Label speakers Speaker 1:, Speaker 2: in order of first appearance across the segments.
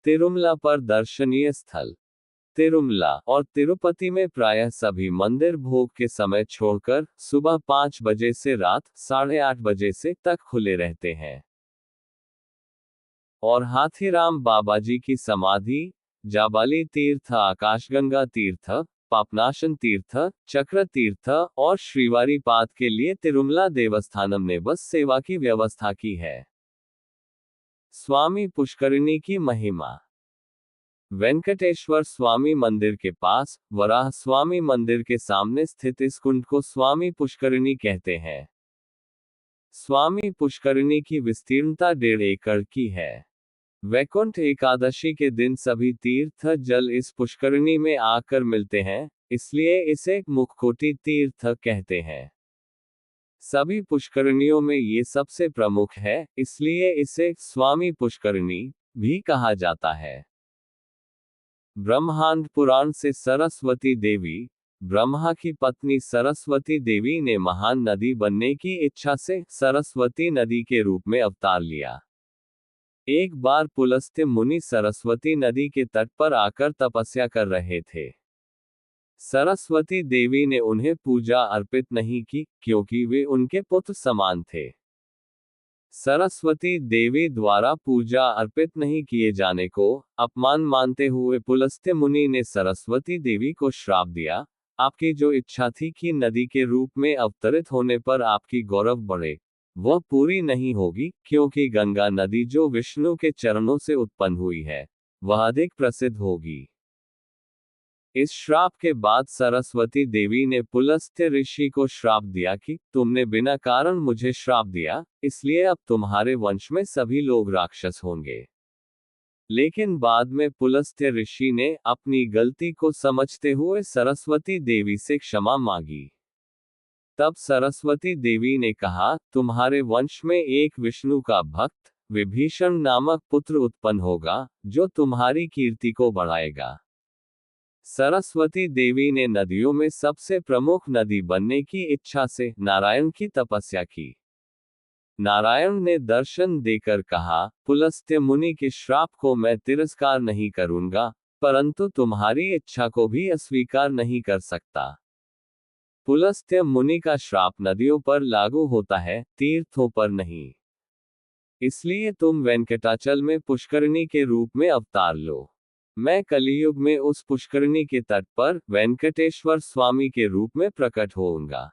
Speaker 1: तिरुमला पर दर्शनीय स्थल। तिरुमला और तिरुपति में प्रायः सभी मंदिर भोग के समय छोड़कर सुबह 5 बजे से रात 8:30 बजे से तक खुले रहते हैं। और हाथीराम बाबाजी की समाधि, जाबाली तीर्थ, आकाशगंगा तीर्थ, पापनाशन तीर्थ, चक्र तीर्थ और श्रीवारी पाद के लिए तिरुमला देवस्थानम ने बस सेवा की व्यवस्था की है। स्वामी पुष्करिणी की महिमा। वेंकटेश्वर स्वामी मंदिर के पास वराह स्वामी मंदिर के सामने स्थित इस कुंड को स्वामी पुष्करिणी कहते हैं। स्वामी पुष्करिणी की विस्तीर्णता 1.5 एकड़ की है। वैकुंठ एकादशी के दिन सभी तीर्थ जल इस पुष्करिणी में आकर मिलते हैं, इसलिए इसे मुखकोटि तीर्थ कहते हैं। सभी पुष्करिणियों में ये सबसे प्रमुख है, इसलिए इसे स्वामी पुष्करिणी भी कहा जाता है। ब्रह्मांड पुराण से सरस्वती देवी, ब्रह्मा की पत्नी सरस्वती देवी ने महान नदी बनने की इच्छा से सरस्वती नदी के रूप में अवतार लिया। एक बार पुलस्त्य मुनि सरस्वती नदी के तट पर आकर तपस्या कर रहे थे। सरस्वती देवी ने उन्हें पूजा अर्पित नहीं की, क्योंकि वे उनके पुत्र समान थे। सरस्वती देवी द्वारा पूजा अर्पित नहीं किए जाने को अपमान मानते हुए पुलस्त्य मुनि ने सरस्वती देवी को श्राप दिया, आपकी जो इच्छा थी कि नदी के रूप में अवतरित होने पर आपकी गौरव बढ़े, वह पूरी नहीं होगी, क्योंकि गंगा नदी जो विष्णु के चरणों से उत्पन्न हुई है, वह अधिक प्रसिद्ध होगी। इस श्राप के बाद सरस्वती देवी ने पुलस्त्य ऋषि को श्राप दिया कि तुमने बिना कारण मुझे श्राप दिया, इसलिए अब तुम्हारे वंश में सभी लोग राक्षस होंगे। लेकिन बाद में पुलस्त्य ऋषि ने अपनी गलती को समझते हुए सरस्वती देवी से क्षमा मांगी। तब सरस्वती देवी ने कहा, तुम्हारे वंश में एक विष्णु का भक्त विभीषण नामक पुत्र उत्पन्न होगा, जो तुम्हारी कीर्ति को बढ़ाएगा। सरस्वती देवी ने नदियों में सबसे प्रमुख नदी बनने की इच्छा से नारायण की तपस्या की। नारायण ने दर्शन देकर कहा, पुलस्त्य मुनि के श्राप को मैं तिरस्कार नहीं करूंगा, परंतु तुम्हारी इच्छा को भी अस्वीकार नहीं कर सकता। पुलस्त्य मुनि का श्राप नदियों पर लागू होता है, तीर्थों पर नहीं। इसलिए तुम वेंकटाचल में पुष्करिणी के रूप में अवतार लो। मैं कलियुग में उस पुष्करिणी के तट पर वेंकटेश्वर स्वामी के रूप में प्रकट होऊंगा।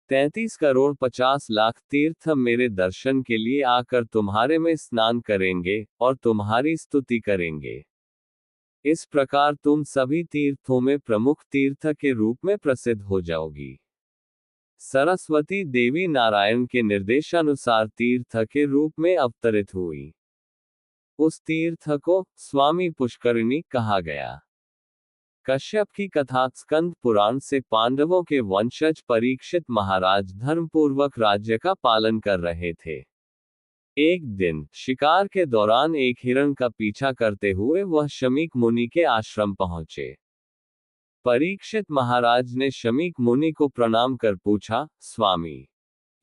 Speaker 1: 33 करोड़ 50 लाख तीर्थ मेरे दर्शन के लिए आकर तुम्हारे में स्नान करेंगे और तुम्हारी स्तुति करेंगे। इस प्रकार तुम सभी तीर्थों में प्रमुख तीर्थ के रूप में प्रसिद्ध हो जाओगी। सरस्वती देवी नारायण के निर्देशानुसार तीर्थ के रूप में अवतरित हुई। उस तीर्थ को स्वामी पुष्करिणी कहा गया। कश्यप की कथा। स्कंद पुराण से पांडवों के वंशज परीक्षित महाराज धर्मपूर्वक राज्य का पालन कर रहे थे। एक दिन शिकार के दौरान एक हिरण का पीछा करते हुए वह शमीक मुनि के आश्रम पहुंचे। परीक्षित महाराज ने शमीक मुनि को प्रणाम कर पूछा, स्वामी,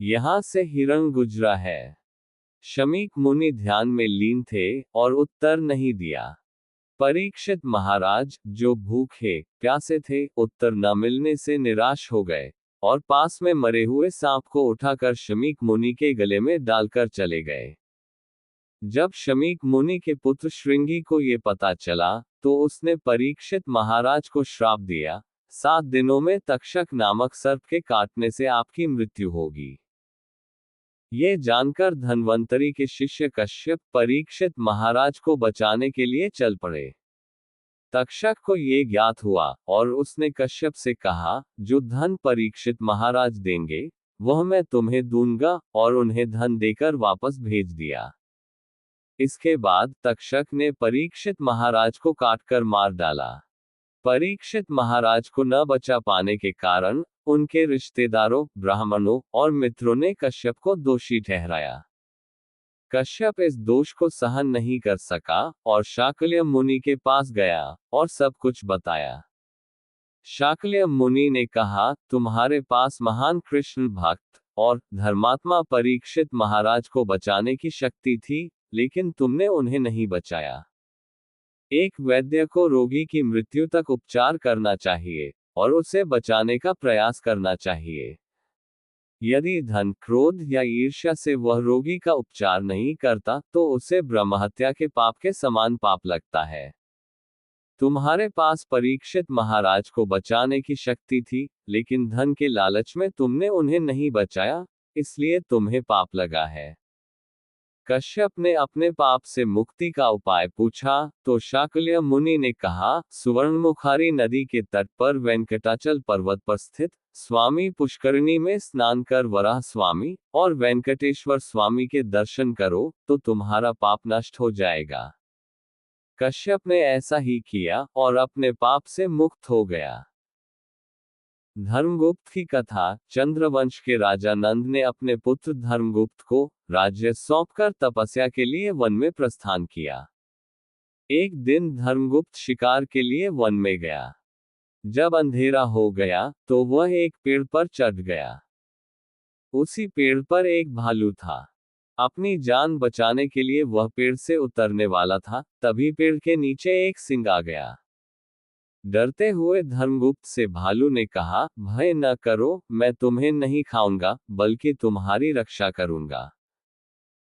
Speaker 1: यहां से हिरण गुजरा है। शमीक मुनि ध्यान में लीन थे और उत्तर नहीं दिया। परीक्षित महाराज, जो भूखे प्यासे थे, उत्तर न मिलने से निराश हो गए और पास में मरे हुए सांप को उठाकर शमीक मुनि के गले में डालकर चले गए। जब शमीक मुनि के पुत्र श्रृंगी को ये पता चला, तो उसने परीक्षित महाराज को श्राप दिया, 7 दिनों में तक्षक नामक सर्प के काटने से आपकी मृत्यु होगी। ये जानकर धन्वंतरी के शिष्य कश्यप परीक्षित महाराज को बचाने के लिए चल पड़े। तक्षक को ये ज्ञात हुआ और उसने कश्यप से कहा, जो धन परीक्षित महाराज देंगे, वह मैं तुम्हें दूंगा, और उन्हें धन देकर वापस भेज दिया। इसके बाद तक्षक ने परीक्षित महाराज को काटकर मार डाला। परीक्षित महाराज को न बचा पाने के कारण उनके रिश्तेदारों, ब्राह्मणों और मित्रों ने कश्यप को दोषी ठहराया। कश्यप इस दोष को सहन नहीं कर सका और शाक्य मुनि के पास गया और सब कुछ बताया। शाक्य मुनि ने कहा, तुम्हारे पास महान कृष्ण भक्त और धर्मात्मा परीक्षित महाराज को बचाने की शक्ति थी, लेकिन तुमने उन्हें नहीं बचाया। एक वैद्य को रोगी की मृत्यु तक उपचार करना चाहिए और उसे बचाने का प्रयास करना चाहिए। यदि धन, क्रोध या ईर्ष्या से वह रोगी का उपचार नहीं करता तो उसे ब्रह्महत्या के पाप के समान पाप लगता है। तुम्हारे पास परीक्षित महाराज को बचाने की शक्ति थी, लेकिन धन के लालच में तुमने उन्हें नहीं बचाया, इसलिए तुम्हें पाप लगा है। कश्यप ने अपने पाप से मुक्ति का उपाय पूछा, तो शाक्य मुनि ने कहा, सुवर्णमुखारी नदी के तट पर वेंकटाचल पर्वत पर स्थित स्वामी पुष्करिणी में स्नान कर वराह स्वामी और वेंकटेश्वर स्वामी के दर्शन करो, तो तुम्हारा पाप नष्ट हो जाएगा। कश्यप ने ऐसा ही किया और अपने पाप से मुक्त हो गया। धर्मगुप्त की कथा। चंद्रवंश के राजा नंद ने अपने पुत्र धर्मगुप्त को राज्य सौंपकर तपस्या के लिए वन में प्रस्थान किया। एक दिन धर्मगुप्त शिकार के लिए वन में गया। जब अंधेरा हो गया तो वह एक पेड़ पर चढ़ गया। उसी पेड़ पर एक भालू था। अपनी जान बचाने के लिए वह पेड़ से उतरने वाला था, तभी पेड़ के नीचे एक सिंह आ गया। डरते हुए धर्मगुप्त से भालू ने कहा, भय न करो, मैं तुम्हें नहीं खाऊंगा, बल्कि तुम्हारी रक्षा करूंगा।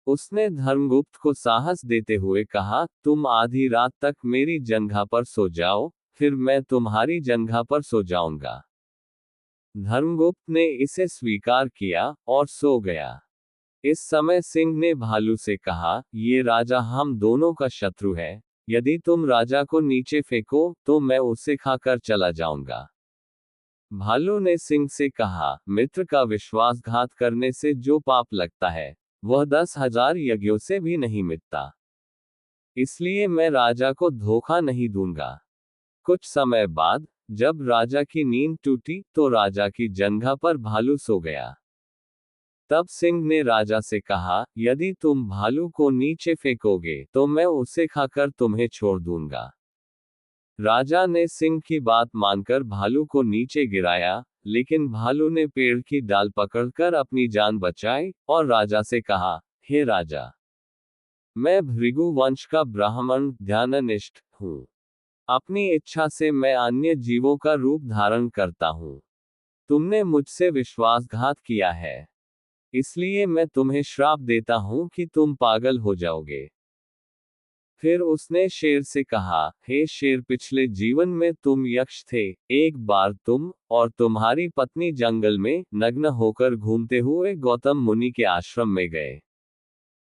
Speaker 1: उसने धर्मगुप्त को साहस देते हुए कहा, तुम आधी रात तक मेरी जंघा पर सो जाओ, फिर मैं तुम्हारी जंघा पर सो जाऊंगा। धर्मगुप्त ने इसे स्वीकार किया और सो गया। इस समय सिंह ने भालू से कहा, ये राजा हम दोनों का शत्रु है, यदि तुम राजा को नीचे फेंको तो मैं उसे खाकर चला जाऊंगा। भालू ने सिंह से कहा, मित्र का विश्वासघात करने से जो पाप लगता है, वह 10,000 यज्ञों से भी नहीं मिटता। इसलिए मैं राजा को धोखा नहीं दूंगा। कुछ समय बाद, जब राजा की नींद टूटी, तो राजा की जंघा पर भालू सो गया। तब सिंह ने राजा से कहा, यदि तुम भालू को नीचे फेंकोगे तो मैं उसे खाकर तुम्हें छोड़ दूंगा। राजा ने सिंह की बात मानकर भालू को नीचे गिराया, लेकिन भालू ने पेड़ की डाल पकड़कर अपनी जान बचाई और राजा से कहा, हे राजा, मैं भृगु वंश का ब्राह्मण ध्याननिष्ठ हूँ। अपनी इच्छा से मैं अन्य जीवों का रूप धारण करता हूँ। तुमने मुझसे विश्वासघात किया है, इसलिए मैं तुम्हें श्राप देता हूं कि तुम पागल हो जाओगे। फिर उसने शेर से कहा, हे शेर, पिछले जीवन में तुम यक्ष थे। एक बार तुम और तुम्हारी पत्नी जंगल में नग्न होकर घूमते हुए गौतम मुनि के आश्रम में गए।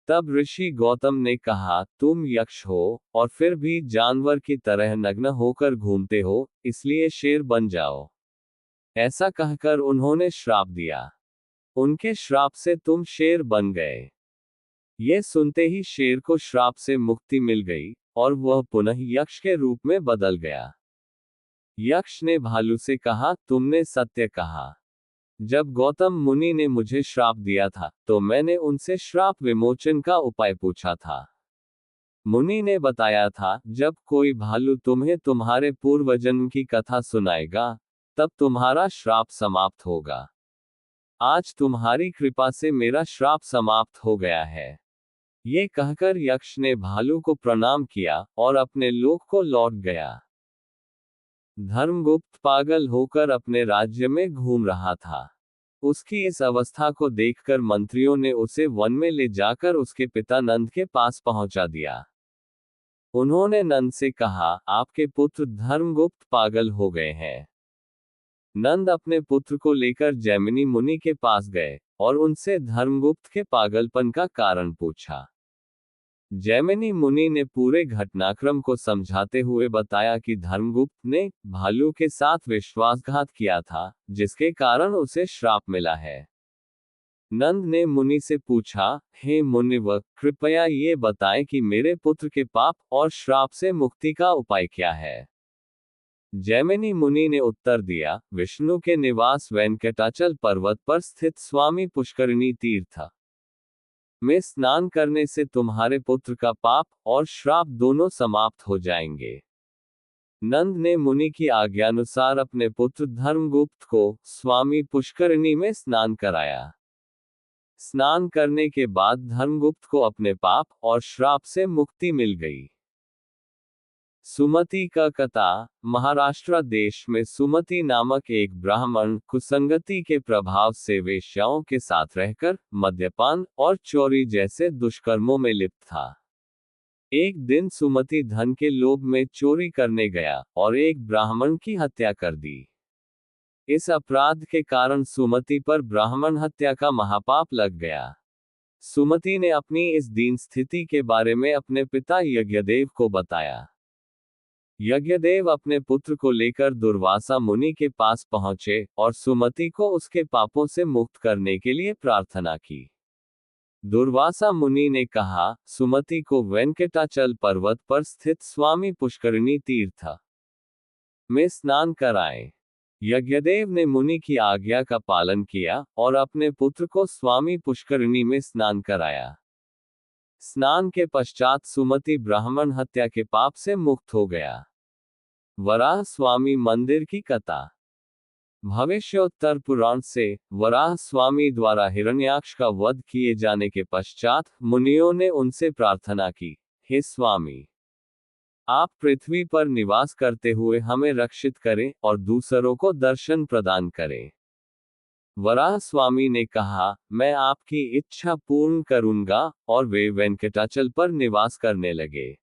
Speaker 1: तब ऋषि गौतम ने कहा, तुम यक्ष हो और फिर भी जानवर की तरह नग्न होकर घूमते हो, इसलिए शेर बन जाओ। ऐसा कहकर उन्होंने श्राप दिया। उनके श्राप से तुम शेर बन गए। ये सुनते ही शेर को श्राप से मुक्ति मिल गई और वह पुनः यक्ष के रूप में बदल गया। यक्ष ने भालू से कहा, तुमने सत्य कहा। जब गौतम मुनि ने मुझे श्राप दिया था, तो मैंने उनसे श्राप विमोचन का उपाय पूछा था। मुनि ने बताया था, जब कोई भालू तुम्हें तुम्हारे पूर्वजन्म की कथा सुनाएगा, तब तुम्हारा श्राप समाप्त होगा। आज तुम्हारी कृपा से मेरा श्राप समाप्त हो गया है। ये कहकर यक्ष ने भालू को प्रणाम किया और अपने लोक को लौट गया। धर्मगुप्त पागल होकर अपने राज्य में घूम रहा था। उसकी इस अवस्था को देखकर मंत्रियों ने उसे वन में ले जाकर उसके पिता नंद के पास पहुंचा दिया। उन्होंने नंद से कहा, आपके पुत्र धर्मगुप्त पागल हो गए हैं। नंद अपने पुत्र को लेकर जैमिनी मुनि के पास गए और उनसे धर्मगुप्त के पागलपन का कारण पूछा। जैमिनी मुनि ने पूरे घटनाक्रम को समझाते हुए बताया कि धर्मगुप्त ने भालू के साथ विश्वासघात किया था, जिसके कारण उसे श्राप मिला है। नंद ने मुनि से पूछा, हे मुनिवर, कृपया ये बताएं कि मेरे पुत्र के पाप और श्राप से मुक्ति का उपाय क्या है। जैमिनी मुनि ने उत्तर दिया, विष्णु के निवास वेंकटाचल पर्वत पर स्थित स्वामी पुष्करिणी तीर्थ में स्नान करने से तुम्हारे पुत्र का पाप और श्राप दोनों समाप्त हो जाएंगे। नंद ने मुनि की आज्ञानुसार अपने पुत्र धर्मगुप्त को स्वामी पुष्करिणी में स्नान कराया। स्नान करने के बाद धर्मगुप्त को अपने पाप और श्राप से मुक्ति मिल गई। सुमति का कथा। महाराष्ट्र देश में सुमति नामक एक ब्राह्मण कुसंगति के प्रभाव से वेश्याओं के साथ रहकर मद्यपान और चोरी जैसे दुष्कर्मों में लिप्त था। एक दिन सुमति धन के लोभ में चोरी करने गया और एक ब्राह्मण की हत्या कर दी। इस अपराध के कारण सुमति पर ब्राह्मण हत्या का महापाप लग गया। सुमति ने अपनी इस दीन स्थिति के बारे में अपने पिता यज्ञदेव को बताया। यज्ञदेव अपने पुत्र को लेकर दुर्वासा मुनि के पास पहुंचे और सुमति को उसके पापों से मुक्त करने के लिए प्रार्थना की। दुर्वासा मुनि ने कहा, सुमति को वेंकटाचल पर्वत पर स्थित स्वामी पुष्करिणी तीर्थ में स्नान कराएं। यज्ञदेव ने मुनि की आज्ञा का पालन किया और अपने पुत्र को स्वामी पुष्करिणी में स्नान कराया। स्नान के पश्चात सुमति ब्राह्मण हत्या के पाप से मुक्त हो गया। वराह स्वामी मंदिर की कथा। भविष्योत्तर पुराण से वराह स्वामी द्वारा हिरण्याक्ष का वध किए जाने के पश्चात मुनियों ने उनसे प्रार्थना की, हे स्वामी, आप पृथ्वी पर निवास करते हुए हमें रक्षित करें और दूसरों को दर्शन प्रदान करें। वराह स्वामी ने कहा, मैं आपकी इच्छा पूर्ण करूंगा, और वे वेंकटाचल पर निवास करने लगे।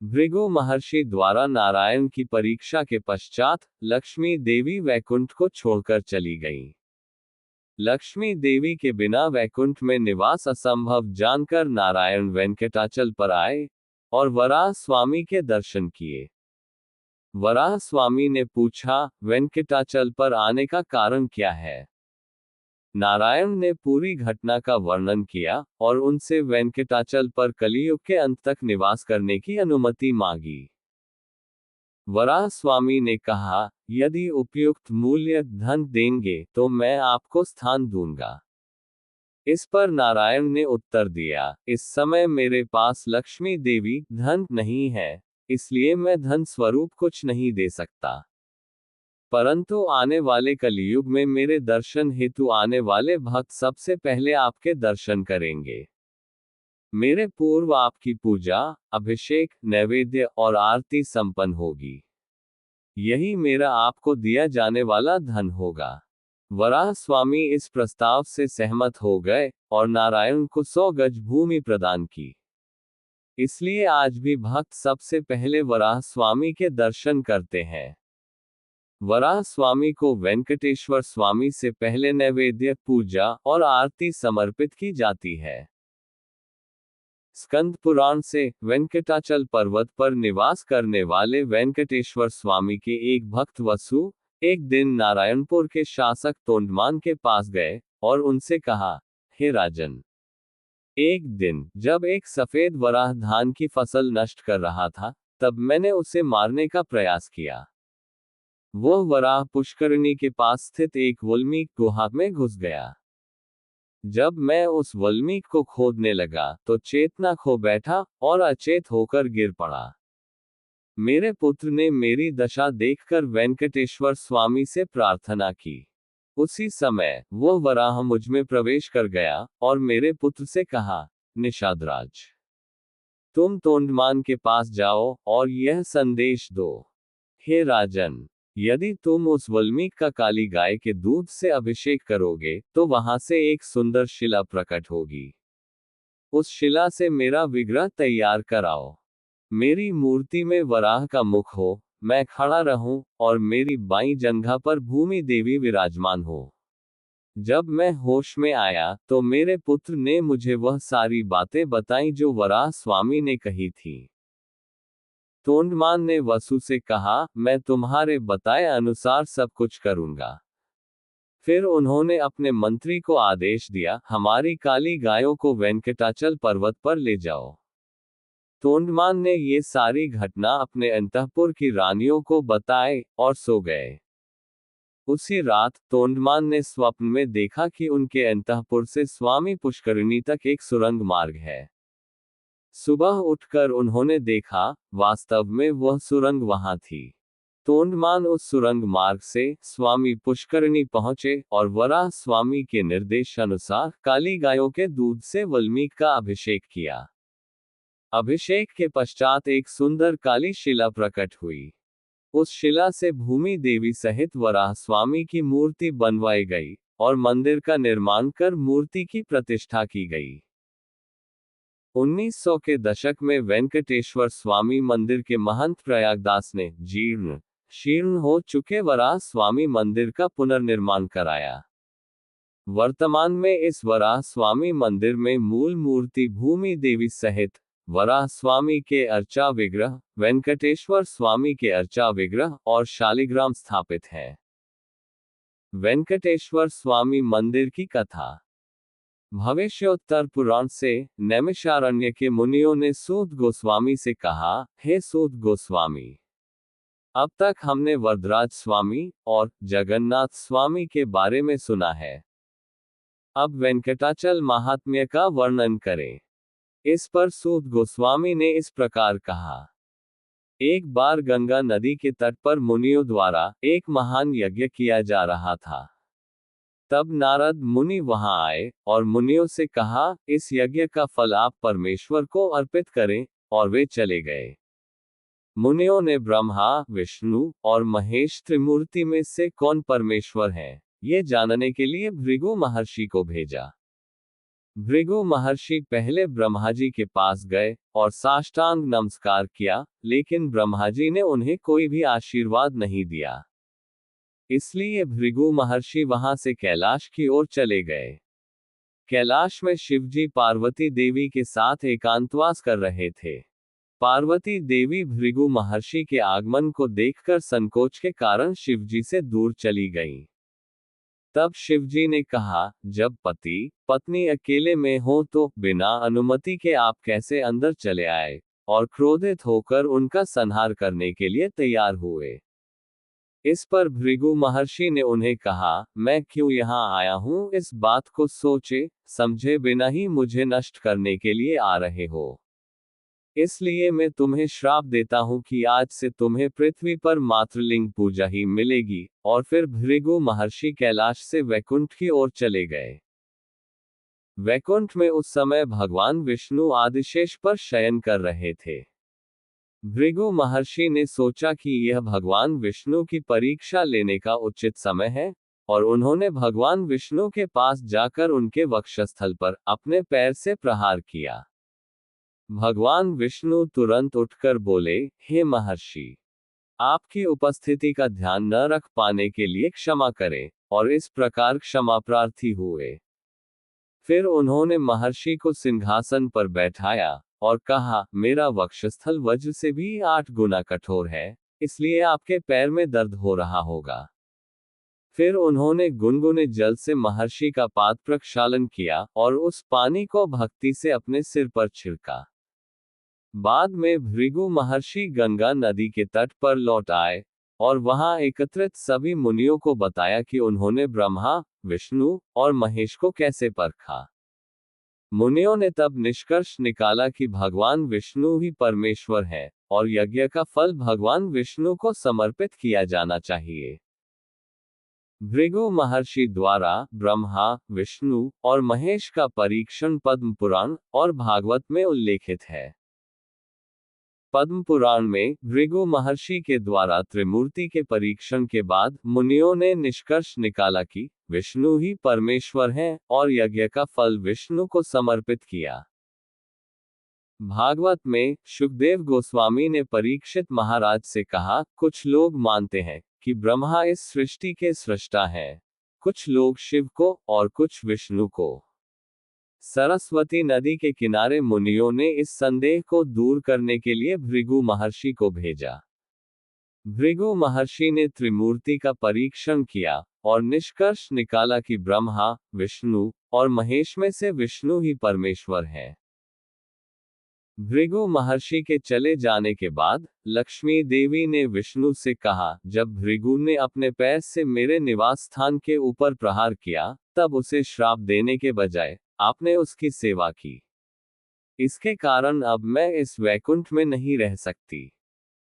Speaker 1: भृगु महर्षि द्वारा नारायण की परीक्षा के पश्चात लक्ष्मी देवी वैकुंठ को छोड़कर चली गईं। लक्ष्मी देवी के बिना वैकुंठ में निवास असंभव जानकर नारायण वेंकटाचल पर आए और वराह स्वामी के दर्शन किए। वराह स्वामी ने पूछा, वेंकटाचल पर आने का कारण क्या है? नारायण ने पूरी घटना का वर्णन किया और उनसे वेंकटाचल पर कलियुग के अंत तक निवास करने की अनुमति मांगी। वराह स्वामी ने कहा, यदि उपयुक्त मूल्य धन देंगे तो मैं आपको स्थान दूंगा। इस पर नारायण ने उत्तर दिया, इस समय मेरे पास लक्ष्मी देवी धन नहीं है, इसलिए मैं धन स्वरूप कुछ नहीं दे सकता। परंतु आने वाले कलियुग में मेरे दर्शन हेतु आने वाले भक्त सबसे पहले आपके दर्शन करेंगे। मेरे पूर्व आपकी पूजा, अभिषेक, नैवेद्य और आरती संपन्न होगी। यही मेरा आपको दिया जाने वाला धन होगा। वराह स्वामी इस प्रस्ताव से सहमत हो गए और नारायण को 100 गज भूमि प्रदान की। इसलिए आज भी भक्त सबसे पहले वराह स्वामी के दर्शन करते हैं। वराह स्वामी को वेंकटेश्वर स्वामी से पहले नैवेद्य, पूजा और आरती समर्पित की जाती है। स्कंद पुराण से वेंकटाचल पर्वत पर निवास करने वाले वेंकटेश्वर स्वामी के एक भक्त वसु एक दिन नारायणपुर के शासक तोंडमान के पास गए और उनसे कहा, हे राजन, एक दिन जब एक सफेद वराह धान की फसल नष्ट कर रहा था, तब मैंने उसे मारने का प्रयास किया। वह वराह पुष्करिणी के पास स्थित एक वल्मीक गुहा में घुस गया। जब मैं उस वल्मीक को खोदने लगा तो चेतना खो बैठा और अचेत होकर गिर पड़ा। मेरे पुत्र ने मेरी दशा देखकर वेंकटेश्वर स्वामी से प्रार्थना की। उसी समय वह वराह मुझ में प्रवेश कर गया और मेरे पुत्र से कहा, निषादराज, तुम तोंडमान के पास जाओ और यह संदेश दो, हे राजन, यदि तुम उस वल्मीक का काली गाय के दूध से अभिषेक करोगे तो वहां से एक सुंदर शिला प्रकट होगी। उस शिला से मेरा विग्रह तैयार कराओ। मेरी मूर्ति में वराह का मुख हो, मैं खड़ा रहूं और मेरी बाईं जंघा पर भूमि देवी विराजमान हो। जब मैं होश में आया तो मेरे पुत्र ने मुझे वह सारी बातें बताई जो वराह स्वामी ने कही थी। तोंडमान ने वसु से कहा, मैं तुम्हारे बताए अनुसार सब कुछ करूंगा। फिर उन्होंने अपने मंत्री को आदेश दिया, हमारी काली गायों को वेंकटाचल पर्वत पर ले जाओ। तोंडमान ने ये सारी घटना अपने अंतःपुर की रानियों को बताए और सो गए। उसी रात तोंडमान ने स्वप्न में देखा कि उनके अंतःपुर से स्वामी पुष्करिणी तक एक सुरंग मार्ग है। सुबह उठकर उन्होंने देखा, वास्तव में वह सुरंग वहां थी। तोंडमान उस सुरंग मार्ग से स्वामी पुष्करिणी पहुंचे और वराह स्वामी के निर्देश अनुसार काली गायों के दूध से वल्मीक का अभिषेक किया। अभिषेक के पश्चात एक सुंदर काली शिला प्रकट हुई। उस शिला से भूमि देवी सहित वराह स्वामी की मूर्ति बनवाई गई और मंदिर का निर्माण कर मूर्ति की प्रतिष्ठा की गई। 1900 के दशक में वेंकटेश्वर स्वामी मंदिर के महंत प्रयागदास ने जीर्ण शीर्ण हो चुके वराह स्वामी मंदिर का पुनर्निर्माण कराया। वर्तमान में इस वराह स्वामी मंदिर में मूल मूर्ति भूमि देवी सहित वराह स्वामी के अर्चा विग्रह, वेंकटेश्वर स्वामी के अर्चा विग्रह और शालिग्राम स्थापित है। वेंकटेश्वर स्वामी मंदिर की कथा। भविष्योत्तर पुराण से नैमिषारण्य के मुनियों ने सूत गोस्वामी से कहा, हे सूत गोस्वामी, अब तक हमने वरदराज स्वामी और जगन्नाथ स्वामी के बारे में सुना है। अब वेंकटाचल महात्म्य का वर्णन करें। इस पर सूत गोस्वामी ने इस प्रकार कहा। एक बार गंगा नदी के तट पर मुनियों द्वारा एक महान यज्ञ किया जा रहा था। तब नारद मुनि वहां आए और मुनियों से कहा, इस यज्ञ का फल आप परमेश्वर को अर्पित करें, और वे चले गए। मुनियों ने ब्रह्मा, विष्णु और महेश त्रिमूर्ति में से कौन परमेश्वर है, ये जानने के लिए भृगु महर्षि को भेजा। भृगु महर्षि पहले ब्रह्माजी के पास गए और साष्टांग नमस्कार किया, लेकिन ब्रह्माजी ने उन्हें कोई भी आशीर्वाद नहीं दिया। इसलिए भृगु महर्षि वहां से कैलाश की ओर चले गए। कैलाश में शिवजी पार्वती देवी के साथ एकांतवास कर रहे थे। पार्वती देवी भृगु महर्षि के आगमन को देखकर संकोच के कारण शिवजी से दूर चली गईं। तब शिवजी ने कहा, जब पति पत्नी अकेले में हो तो बिना अनुमति के आप कैसे अंदर चले आए, और क्रोधित होकर उनका संहार करने के लिए तैयार हुए। इस पर भृगु महर्षि ने उन्हें कहा, मैं क्यों यहाँ आया हूँ, इस बात को सोचे समझे बिना ही मुझे नष्ट करने के लिए आ रहे हो। इसलिए मैं तुम्हें श्राप देता हूँ कि आज से तुम्हें पृथ्वी पर मातृलिंग पूजा ही मिलेगी। और फिर भृगु महर्षि कैलाश से वैकुंठ की ओर चले गए। वैकुंठ में उस समय भगवान विष्णु आदिशेष पर शयन कर रहे थे। भृगु महर्षि ने सोचा कि यह भगवान विष्णु की परीक्षा लेने का उचित समय है, और उन्होंने भगवान विष्णु के पास जाकर उनके वक्षस्थल पर अपने पैर से प्रहार किया। भगवान विष्णु तुरंत उठकर बोले, हे महर्षि, आपकी उपस्थिति का ध्यान न रख पाने के लिए क्षमा करें, और इस प्रकार क्षमा प्रार्थी हुए। फिर उन्होंने महर्षि को सिंहासन पर बैठाया और कहा, मेरा वक्षस्थल वज्र से भी 8 गुना कठोर है, इसलिए आपके पैर में दर्द हो रहा होगा। फिर उन्होंने गुनगुने जल से महर्षि का पाद प्रक्षालन किया और उस पानी को भक्ति से अपने सिर पर छिड़का। बाद में भृगु महर्षि गंगा नदी के तट पर लौट आए और वहां एकत्रित सभी मुनियों को बताया कि उन्होंने ब्रह्मा, विष्णु और महेश को कैसे परखा। मुनियों ने तब निष्कर्ष निकाला कि भगवान विष्णु ही परमेश्वर है और यज्ञ का फल भगवान विष्णु को समर्पित किया जाना चाहिए। भृगु महर्षि द्वारा ब्रह्मा, विष्णु और महेश का परीक्षण पद्म पुराण और भागवत में उल्लेखित है। पद्म पुराण में भृगु महर्षि के द्वारा त्रिमूर्ति के परीक्षण के बाद मुनियों ने निष्कर्ष निकाला कि विष्णु ही परमेश्वर हैं और यज्ञ का फल विष्णु को समर्पित किया। भागवत में शुकदेव गोस्वामी ने परीक्षित महाराज से कहा, कुछ लोग मानते हैं कि ब्रह्मा इस सृष्टि के सृष्टा हैं, कुछ लोग शिव को और कुछ विष्णु को। सरस्वती नदी के किनारे मुनियों ने इस संदेह को दूर करने के लिए भृगु महर्षि को भेजा। भृगु महर्षि ने त्रिमूर्ति का परीक्षण किया और निष्कर्ष निकाला कि ब्रह्मा, विष्णु और महेश में से विष्णु ही परमेश्वर है। भृगु महर्षि के चले जाने के बाद लक्ष्मी देवी ने विष्णु से कहा, जब भृगु ने अपने पैर से मेरे निवास स्थान के ऊपर प्रहार किया, तब उसे श्राप देने के बजाय आपने उसकी सेवा की। इसके कारण अब मैं इस वैकुंठ में नहीं रह सकती।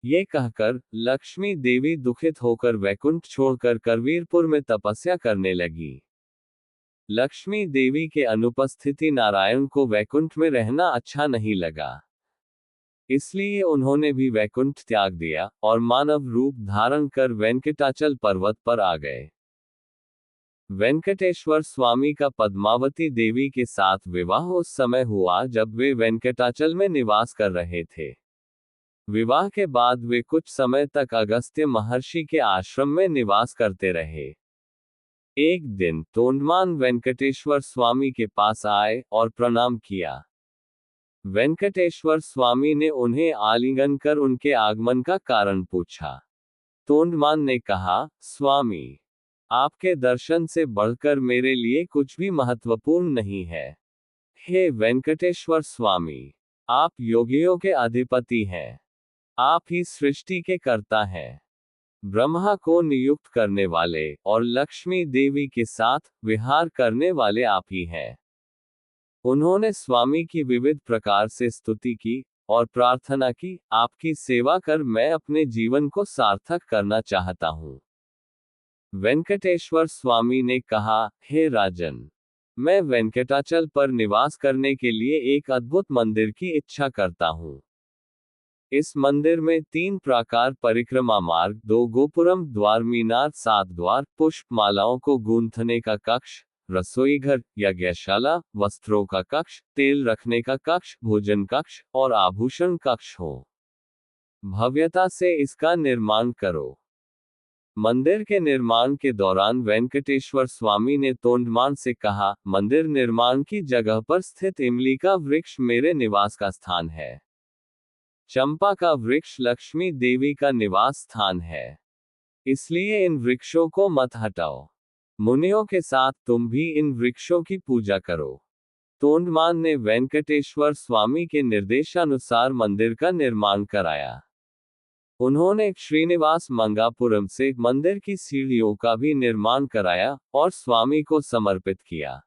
Speaker 1: ये कहकर लक्ष्मी देवी दुखित होकर वैकुंठ छोड़कर करवीरपुर में तपस्या करने लगी। लक्ष्मी देवी के अनुपस्थिति नारायण को वैकुंठ में रहना अच्छा नहीं लगा। इसलिए उन्होंने भी वैकुंठ त्याग दिया और मानव रूप धारण कर वेंकटाचल पर्वत पर आ गए। वेंकटेश्वर स्वामी का पद्मावती देवी के साथ विवाह उस समय हुआ जब वे वेंकटाचल में निवास कर रहे थे। विवाह के बाद वे कुछ समय तक अगस्त्य महर्षि के आश्रम में निवास करते रहे। एक दिन तोंडमान वेंकटेश्वर स्वामी के पास आए और प्रणाम किया। वेंकटेश्वर स्वामी ने उन्हें आलिंगन कर उनके आगमन का कारण पूछा। तोंडमान ने कहा, स्वामी, आपके दर्शन से बढ़कर मेरे लिए कुछ भी महत्वपूर्ण नहीं है। हे वेंकटेश्वर स्वामी, आप योगियों के अधिपति हैं। आप ही सृष्टि के कर्ता हैं। ब्रह्मा को नियुक्त करने वाले और लक्ष्मी देवी के साथ विहार करने वाले आप ही हैं। उन्होंने स्वामी की विविध प्रकार से स्तुति की और प्रार्थना की, आपकी सेवा कर मैं अपने जीवन को सार्थक करना चाहता हूँ। वेंकटेश्वर स्वामी ने कहा, हे राजन, मैं वेंकटाचल पर निवास करने के लिए एक अद्भुत मंदिर की इच्छा करता हूँ। इस मंदिर में 3 प्राकार परिक्रमा मार्ग, 2 गोपुरम, द्वार मीनार, 7 द्वार, पुष्प मालाओं को गूंथने का कक्ष, रसोई घर, यज्ञशाला, वस्त्रों का कक्ष, तेल रखने का कक्ष, भोजन कक्ष और आभूषण कक्ष हो। भव्यता से इसका निर्माण करो। मंदिर के निर्माण के दौरान वेंकटेश्वर स्वामी ने तोंडमान से कहा, मंदिर निर्माण की जगह पर स्थित इमली का वृक्ष मेरे निवास का स्थान है। चंपा का वृक्ष लक्ष्मी देवी का निवास स्थान है। इसलिए इन वृक्षों को मत हटाओ। मुनियों के साथ तुम भी इन वृक्षों की पूजा करो। तोंडमान ने वेंकटेश्वर स्वामी के निर्देशानुसार मंदिर का निर्माण कराया। उन्होंने श्रीनिवास मंगापुरम से मंदिर की सीढ़ियों का भी निर्माण कराया और स्वामी को समर्पित किया।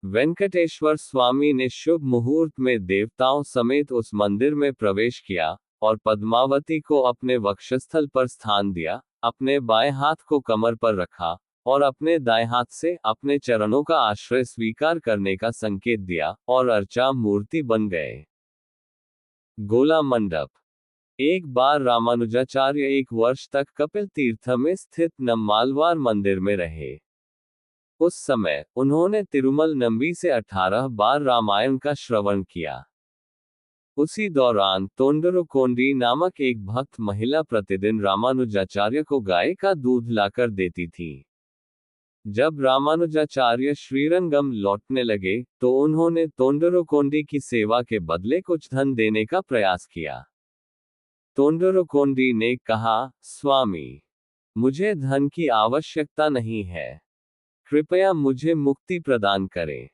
Speaker 1: वेंकटेश्वर स्वामी ने शुभ मुहूर्त में देवताओं समेत उस मंदिर में प्रवेश किया और पद्मावती को अपने वक्षस्थल पर स्थान दिया, अपने बाएं हाथ को कमर पर रखा और अपने दाएं हाथ से अपने चरणों का आश्रय स्वीकार करने का संकेत दिया और अर्चा मूर्ति बन गए। गोला मंडप। एक बार रामानुजाचार्य 1 वर्ष तक कपिल तीर्थ में स्थित नम्मालवार मंदिर में रहे। उस समय उन्होंने तिरुमल नंबी से 18 बार रामायण का श्रवण किया। उसी दौरान तोंडरुकोंडी नामक एक भक्त महिला प्रतिदिन रामानुजाचार्य को गाय का दूध लाकर देती थी। जब रामानुजाचार्य श्रीरंगम लौटने लगे तो उन्होंने तोंडरुकोंडी की सेवा के बदले कुछ धन देने का प्रयास किया। तोंडरुकोंडी ने कहा, स्वामी, मुझे धन की आवश्यकता नहीं है। कृपया मुझे मुक्ति प्रदान करें।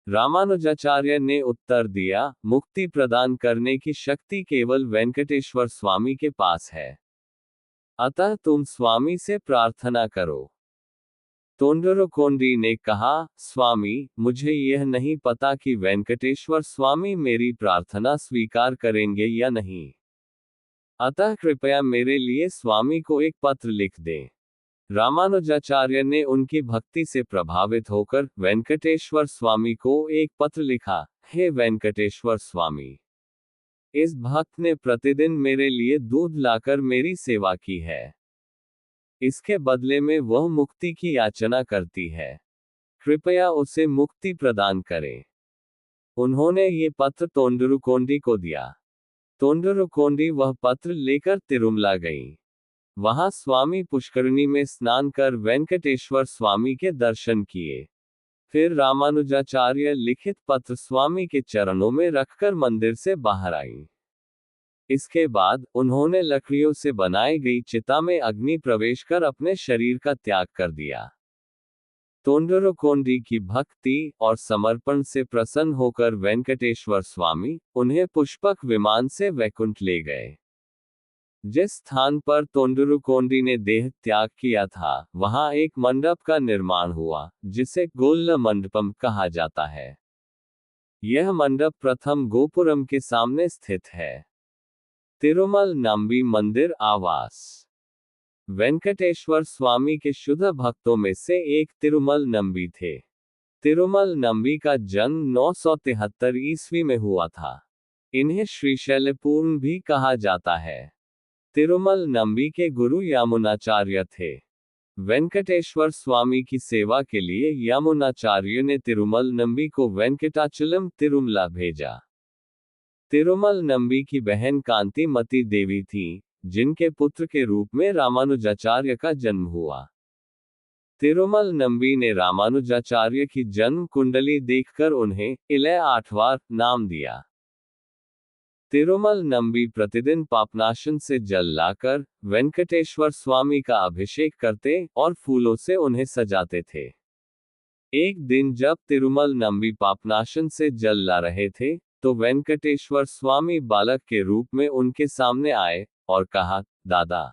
Speaker 1: रामानुजाचार्य ने उत्तर दिया, मुक्ति प्रदान करने की शक्ति केवल वेंकटेश्वर स्वामी के पास है। अतः तुम स्वामी से प्रार्थना करो। तोंडरुकोंडी ने कहा, स्वामी, मुझे यह नहीं पता कि वेंकटेश्वर स्वामी मेरी प्रार्थना स्वीकार करेंगे या नहीं। अतः कृपया मेरे लिए स्वामी को एक पत्र लिख दें। रामानुजाचार्य ने उनकी भक्ति से प्रभावित होकर वेंकटेश्वर स्वामी को एक पत्र लिखा, हे वेंकटेश्वर स्वामी, इस भक्त ने प्रतिदिन मेरे लिए दूध लाकर मेरी सेवा की है। इसके बदले में वह मुक्ति की याचना करती है। कृपया उसे मुक्ति प्रदान करें। उन्होंने ये पत्र तोंडरुकोंडी को दिया। तोंडरुकोंडी वह पत्र लेकर तिरुमला गईं। वहां स्वामी पुष्करणी में स्नान कर वेंकटेश्वर स्वामी के दर्शन किए। फिर रामानुजाचार्य लिखित पत्र स्वामी के चरणों में रखकर मंदिर से बाहर आईं। इसके बाद उन्होंने लकड़ियों से बनाई गई चिता में अग्नि प्रवेश कर अपने शरीर का त्याग कर दिया। तोंडरुकोंडी की भक्ति और समर्पण से प्रसन्न होकर वेंकटेश्वर स्वामी उन्हें पुष्पक विमान से वैकुंठ ले गए। जिस स्थान पर तोंडरुकोंडी ने देह त्याग किया था, वहां एक मंडप का निर्माण हुआ, जिसे गोल्ल मंडपम कहा जाता है। यह मंडप प्रथम गोपुरम के सामने स्थित है। तिरुमल नंबी मंदिर आवास। वेंकटेश्वर स्वामी के शुद्ध भक्तों में से एक तिरुमल नंबी थे। तिरुमल नंबी का जन्म 973 ईस्वी में हुआ था। इन्हें श्रीशैलपूर्ण भी कहा जाता है। तिरुमल नंबी के गुरु यामुनाचार्य थे। वेंकटेश्वर स्वामी की सेवा के लिए यामुनाचार्य ने तिरुमल नंबी को वेंकटाचलम तिरुमला भेजा। तिरुमल नंबी की बहन कांतिमती देवी थी, जिनके पुत्र के रूप में रामानुजाचार्य का जन्म हुआ। तिरुमल नंबी ने रामानुजाचार्य की जन्म कुंडली देखकर उन्हें इलय आठवार नाम दिया। तिरुमल नंबी प्रतिदिन पापनाशन से जल लाकर वेंकटेश्वर स्वामी का अभिषेक करते और फूलों से उन्हें सजाते थे। एक दिन जब तिरुमल नंबी पापनाशन से जल ला रहे थे, तो वेंकटेश्वर स्वामी बालक के रूप में उनके सामने आए और कहा, दादा,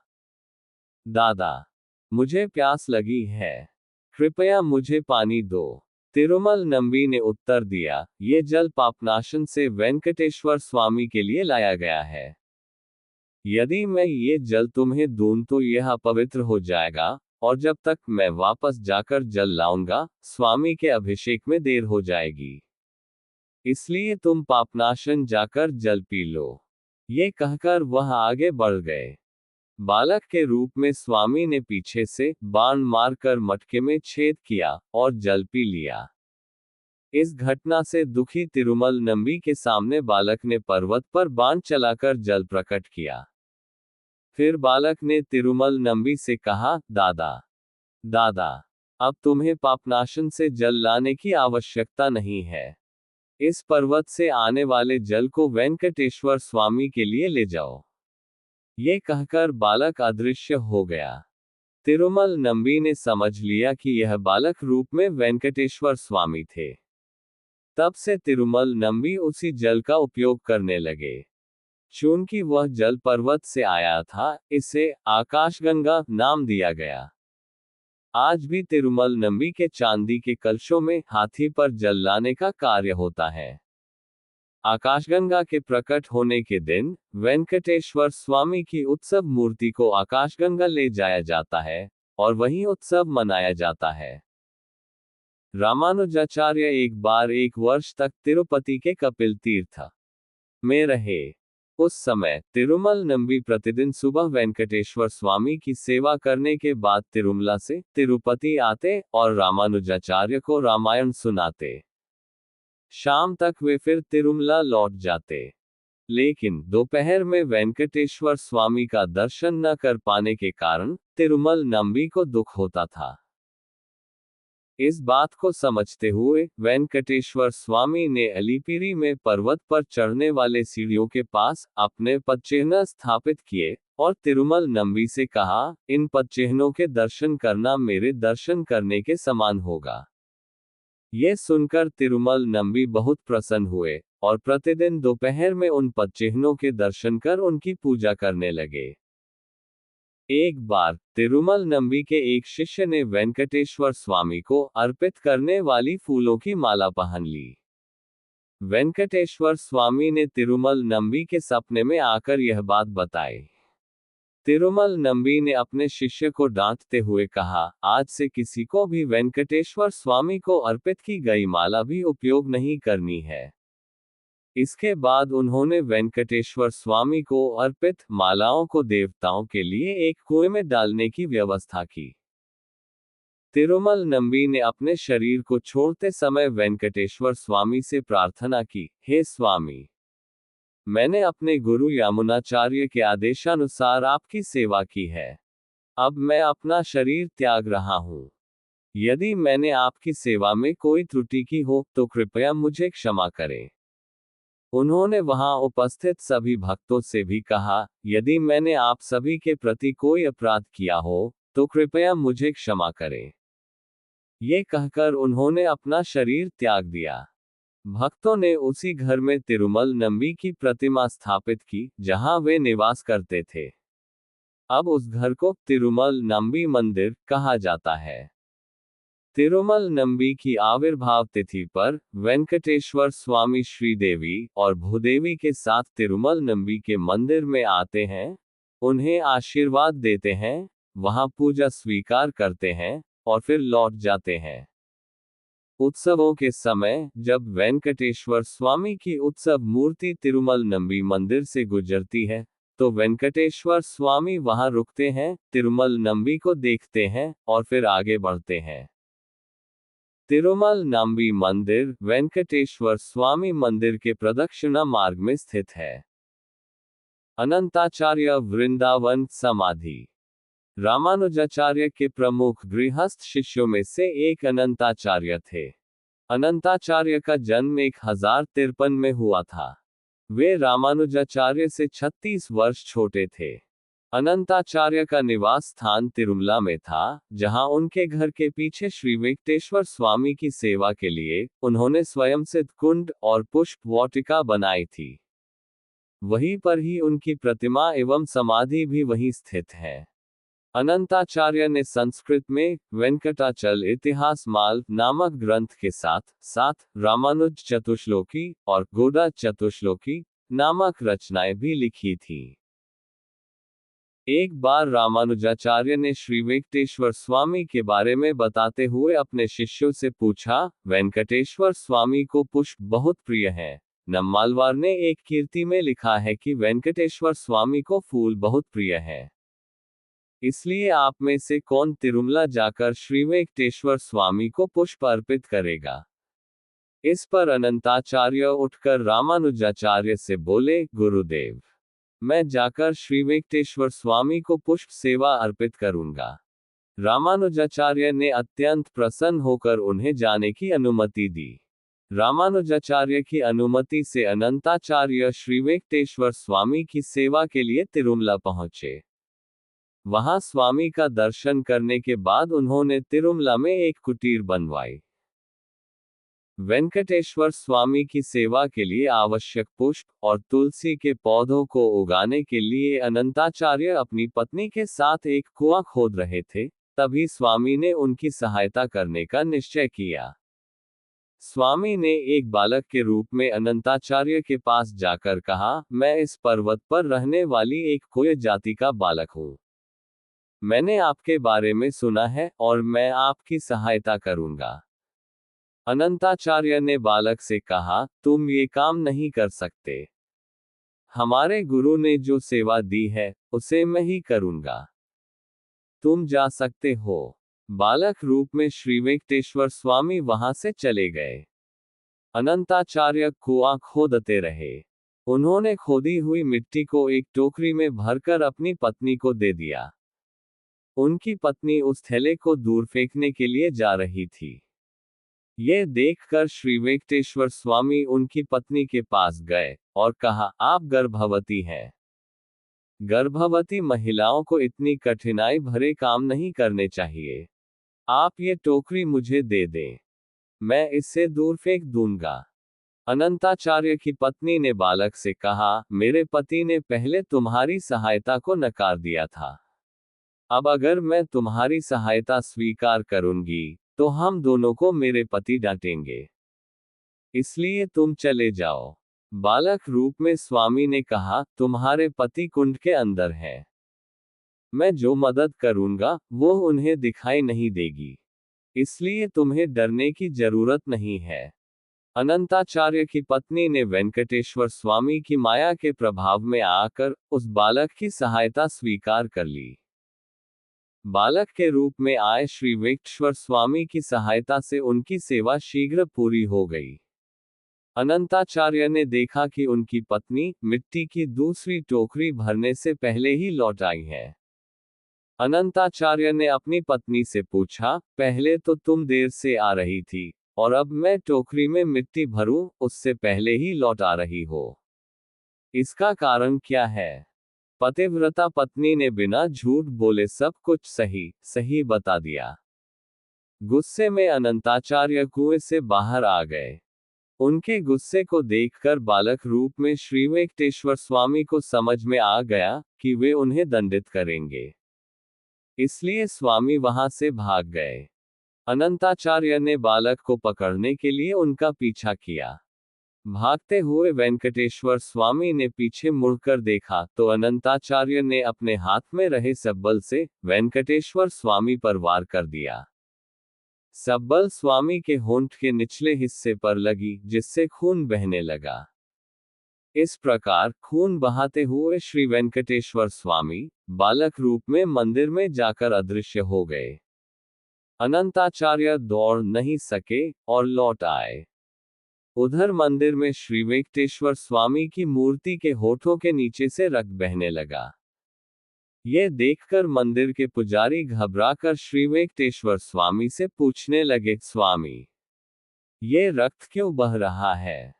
Speaker 1: दादा, मुझे प्यास लगी है, कृपया मुझे पानी दो। तिरुमल नंबी ने उत्तर दिया, ये जल पापनाशन से वेंकटेश्वर स्वामी के लिए लाया गया है। यदि मैं ये जल तुम्हें दूं तो यह अपवित्र हो जाएगा, और जब तक मैं वापस जाकर जल लाऊंगा, स्वामी के अभिषेक में देर हो जाएगी। इसलिए तुम पापनाशन जाकर जल पी लो। ये कहकर वह आगे बढ़ गए। बालक के रूप में स्वामी ने पीछे से बाण मारकर मटके में छेद किया और जल पी लिया। इस घटना से दुखी तिरुमल नंबी के सामने बालक ने पर्वत पर बाण चलाकर जल प्रकट किया। फिर बालक ने तिरुमल नंबी से कहा, दादा, दादा, अब तुम्हें पापनाशन से जल लाने की आवश्यकता नहीं है। इस पर्वत से आने वाले जल को वेंकटेश्वर स्वामी के लिए ले जाओ। ये कहकर बालक अदृश्य हो गया। तिरुमल नंबी ने समझ लिया कि यह बालक रूप में वेंकटेश्वर स्वामी थे। तब से तिरुमल नंबी उसी जल का उपयोग करने लगे। चूंकि वह जल पर्वत से आया था, इसे आकाशगंगा नाम दिया गया। आज भी तिरुमल नंबी के चांदी के कलशों में हाथी पर जल लाने का कार्य होता है। आकाशगंगा के प्रकट होने के दिन वेंकटेश्वर स्वामी की उत्सव मूर्ति को आकाशगंगा ले जाया जाता है और वहीं उत्सव मनाया जाता है। रामानुजाचार्य एक बार 1 वर्ष तक तिरुपति के कपिल तीर्थ में रहे। उस समय तिरुमल नंबी प्रतिदिन सुबह वेंकटेश्वर स्वामी की सेवा करने के बाद तिरुमला से तिरुपति आते और रामानुजाचार्य को रामायण सुनाते। शाम तक वे फिर तिरुमला लौट जाते। लेकिन दोपहर में वेंकटेश्वर स्वामी का दर्शन न कर पाने के कारण तिरुमल नंबी को दुख होता था। इस बात को समझते हुए वेंकटेश्वर स्वामी ने अलीपिरी में पर्वत पर चढ़ने वाले सीढ़ियों के पास अपने पदचिह्न स्थापित किए और तिरुमल नंबी से कहा, इन पदचिह्नों के दर्शन करना मेरे दर्शन करने के समान होगा। ये सुनकर तिरुमल नंबी बहुत प्रसन्न हुए और प्रतिदिन दोपहर में उन पदचिह्नों के दर्शन कर उनकी पूजा करने लगे। एक बार तिरुमल नंबी के एक शिष्य ने वेंकटेश्वर स्वामी को अर्पित करने वाली फूलों की माला पहन ली। वेंकटेश्वर स्वामी ने तिरुमल नंबी के सपने में आकर यह बात बताई। तिरुमल नंबी ने अपने शिष्य को डांटते हुए कहा, आज से किसी को भी वेंकटेश्वर स्वामी को अर्पित की गई माला भी उपयोग नहीं करनी है। इसके बाद उन्होंने वेंकटेश्वर स्वामी को अर्पित मालाओं को देवताओं के लिए एक कुएं में डालने की व्यवस्था की। तिरुमल नंबी ने अपने शरीर को छोड़ते समय वेंकटेश्वर स्वामी से प्रार्थना की, हे स्वामी, मैंने अपने गुरु यामुनाचार्य के आदेशानुसार आपकी सेवा की है। अब मैं अपना शरीर त्याग रहा हूँ। यदि मैंने आपकी सेवा में कोई त्रुटि की हो तो कृपया मुझे क्षमा करें। उन्होंने वहां उपस्थित सभी भक्तों से भी कहा, यदि मैंने आप सभी के प्रति कोई अपराध किया हो तो कृपया मुझे क्षमा करें। ये कहकर उन्होंने अपना शरीर त्याग दिया। भक्तों ने उसी घर में तिरुमल नंबी की प्रतिमा स्थापित की जहां वे निवास करते थे। अब उस घर को तिरुमल नंबी मंदिर कहा जाता है। तिरुमल नंबी की आविर्भाव तिथि पर वेंकटेश्वर स्वामी श्रीदेवी और भूदेवी के साथ तिरुमल नंबी के मंदिर में आते हैं, उन्हें आशीर्वाद देते हैं, वहां पूजा स्वीकार करते हैं और फिर लौट जाते हैं। उत्सवों के समय जब वेंकटेश्वर स्वामी की उत्सव मूर्ति तिरुमल नंबी मंदिर से गुजरती है, तो वेंकटेश्वर स्वामी वहां रुकते हैं, तिरुमल नंबी को देखते हैं और फिर आगे बढ़ते हैं। तिरुमल नंबी मंदिर वेंकटेश्वर स्वामी मंदिर के प्रदक्षिणा मार्ग में स्थित है। अनंताचार्य वृंदावन समाधि। रामानुजाचार्य के प्रमुख गृहस्थ शिष्यों में से एक अनंताचार्य थे। अनंताचार्य का जन्म 1053 में हुआ था। वे रामानुजाचार्य से 36 वर्ष छोटे थे। अनंताचार्य का निवास स्थान तिरुमला में था, जहां उनके घर के पीछे श्री वेंकटेश्वर स्वामी की सेवा के लिए उन्होंने स्वयं सिद्ध कुंड और पुष्प वाटिका बनाई थी। वहीं पर ही उनकी प्रतिमा एवं समाधि भी वहीं स्थित है। अनंताचार्य ने संस्कृत में वेंकटाचल इतिहास माल नामक ग्रंथ के साथ साथ रामानुज चतुश्लोकी और गोदा चतुश्लोकी नामक रचनाएं भी लिखी थी। एक बार रामानुजाचार्य ने श्री वेंकटेश्वर स्वामी के बारे में बताते हुए अपने शिष्यों से पूछा, वेंकटेश्वर स्वामी को पुष्प बहुत प्रिय है। नम्मालवार ने एक कीर्ति में लिखा है कि वेंकटेश्वर स्वामी को फूल बहुत प्रिय है। इसलिए आप में से कौन तिरुमला जाकर श्री वेंकटेश्वर स्वामी को पुष्प अर्पित करेगा? इस पर अनंताचार्य उठकर रामानुजाचार्य से बोले, गुरुदेव, मैं जाकर श्री वेंकटेश्वर स्वामी को पुष्प सेवा अर्पित करूंगा। रामानुजाचार्य ने अत्यंत प्रसन्न होकर उन्हें जाने की अनुमति दी। रामानुजाचार्य की अनुमति से अनंताचार्य श्री वेंकटेश्वर स्वामी की सेवा के लिए तिरुमला पहुंचे। वहां स्वामी का दर्शन करने के बाद उन्होंने तिरुमला में एक कुटीर बनवाई। वेंकटेश्वर स्वामी की सेवा के लिए आवश्यक पुष्प और तुलसी के पौधों को उगाने के लिए अनंताचार्य अपनी पत्नी के साथ एक कुआं खोद रहे थे, तभी स्वामी ने उनकी सहायता करने का निश्चय किया। स्वामी ने एक बालक के रूप में अनंताचार्य के पास जाकर कहा, मैं इस पर्वत पर रहने वाली एक कोय जाति का बालक हूँ। मैंने आपके बारे में सुना है और मैं आपकी सहायता करूंगा। अनंताचार्य ने बालक से कहा, तुम ये काम नहीं कर सकते। हमारे गुरु ने जो सेवा दी है उसे मैं ही करूंगा। तुम जा सकते हो। बालक रूप में श्री वेंकटेश्वर स्वामी वहां से चले गए। अनंताचार्य कुआं खोदते रहे। उन्होंने खोदी हुई मिट्टी को एक टोकरी में भरकर अपनी पत्नी को दे दिया। उनकी पत्नी उस थैले को दूर फेंकने के लिए जा रही थी। यह देखकर श्री वेंकटेश्वर स्वामी उनकी पत्नी के पास गए और कहा, आप गर्भवती हैं। गर्भवती महिलाओं को इतनी कठिनाई भरे काम नहीं करने चाहिए। आप ये टोकरी मुझे दे दें, मैं इससे दूर फेंक दूंगा। अनंताचार्य की पत्नी ने बालक से कहा, मेरे पति ने पहले तुम्हारी सहायता को नकार दिया था। अब अगर मैं तुम्हारी सहायता स्वीकार करूंगी तो हम दोनों को मेरे पति डांटेंगे। इसलिए तुम चले जाओ। बालक रूप में स्वामी ने कहा, तुम्हारे पति कुंड के अंदर हैं। मैं जो मदद करूंगा वो उन्हें दिखाई नहीं देगी, इसलिए तुम्हें डरने की जरूरत नहीं है। अनंताचार्य की पत्नी ने वेंकटेश्वर स्वामी की माया के प्रभाव में आकर उस बालक की सहायता स्वीकार कर ली। बालक के रूप में आए श्री वेंकटेश्वर स्वामी की सहायता से उनकी सेवा शीघ्र पूरी हो गई। अनंताचार्य ने देखा कि उनकी पत्नी मिट्टी की दूसरी टोकरी भरने से पहले ही लौट आई है। अनंताचार्य ने अपनी पत्नी से पूछा, पहले तो तुम देर से आ रही थी और अब मैं टोकरी में मिट्टी भरूं उससे पहले ही लौट आ रही हो। इसका कारण क्या है? पतिव्रता पत्नी ने बिना झूठ बोले सब कुछ सही सही बता दिया। गुस्से में अनंताचार्य कुएं से बाहर आ गए। उनके गुस्से को देखकर बालक रूप में श्री वेंकटेश्वर स्वामी को समझ में आ गया कि वे उन्हें दंडित करेंगे। इसलिए स्वामी वहां से भाग गए। अनंताचार्य ने बालक को पकड़ने के लिए उनका पीछा किया। भागते हुए वेंकटेश्वर स्वामी ने पीछे मुड़कर देखा तो अनंताचार्य ने अपने हाथ में रहे सबल से वेंकटेश्वर स्वामी पर वार कर दिया। सब्बल स्वामी के होंठ के निचले हिस्से पर लगी, जिससे खून बहने लगा। इस प्रकार खून बहाते हुए श्री वेंकटेश्वर स्वामी बालक रूप में मंदिर में जाकर अदृश्य हो गए। अनंताचार्य दौड़ नहीं सके और लौट आए। उधर मंदिर में श्री वेंकटेश्वर स्वामी की मूर्ति के होठों के नीचे से रक्त बहने लगा। यह देखकर मंदिर के पुजारी घबराकर श्री वेंकटेश्वर स्वामी से पूछने लगे, स्वामी, ये रक्त क्यों बह रहा है?